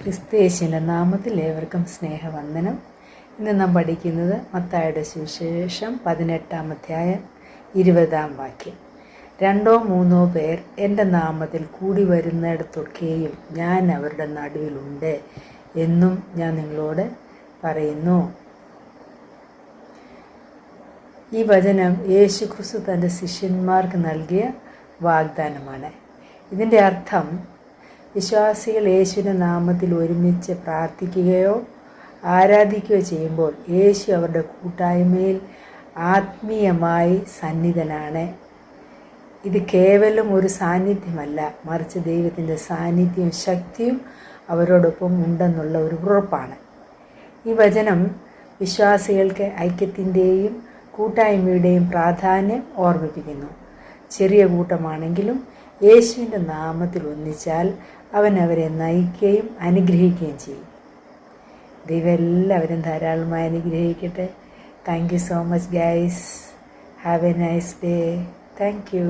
ക്രിസ്തുയേശുവിൻ്റെ നാമത്തിൽ ഏവർക്കും സ്നേഹവന്ദനം. ഇന്ന് നാം പഠിക്കുന്നത് മത്തായിയുടെ സുവിശേഷം 18-ാം അധ്യായം 20-ാം വാക്യം. 2-3 പേർ എൻ്റെ നാമത്തിൽ കൂടി വരുന്നിടത്തൊക്കെയും ഞാൻ അവരുടെ നടുവിലുണ്ട് എന്നും ഞാൻ നിങ്ങളോട് പറയുന്നു. ഈ വചനം യേശു ക്രിസ്തു തൻ്റെ ശിഷ്യന്മാർക്ക് നൽകിയ വാഗ്ദാനമാണ്. ഇതിൻ്റെ അർത്ഥം വിശ്വാസികൾ യേശുവിൻ്റെ നാമത്തിൽ ഒരുമിച്ച് പ്രാർത്ഥിക്കുകയോ ആരാധിക്കുകയോ ചെയ്യുമ്പോൾ യേശു അവരുടെ കൂട്ടായ്മയിൽ ആത്മീയമായി സന്നിധനാണ്. ഇത് കേവലം ഒരു സാന്നിധ്യമല്ല, മറിച്ച് ദൈവത്തിൻ്റെ സാന്നിധ്യവും ശക്തിയും അവരോടൊപ്പം ഉണ്ടെന്നുള്ള ഒരു ഉറപ്പാണ്. ഈ വചനം വിശ്വാസികൾക്ക് ഐക്യത്തിൻ്റെയും കൂട്ടായ്മയുടെയും പ്രാധാന്യം ഓർമ്മിപ്പിക്കുന്നു. ചെറിയ കൂട്ടമാണെങ്കിലും യേശുവിൻ്റെ നാമത്തിൽ ഒന്നിച്ചാൽ അവൻ അവരെ നയിക്കുകയും അനുഗ്രഹിക്കുകയും ചെയ്യും. ദൈവം എല്ലാവരും ധാരാളമായി അനുഗ്രഹിക്കട്ടെ. Thank you so much guys. Have A nice day. Thank you.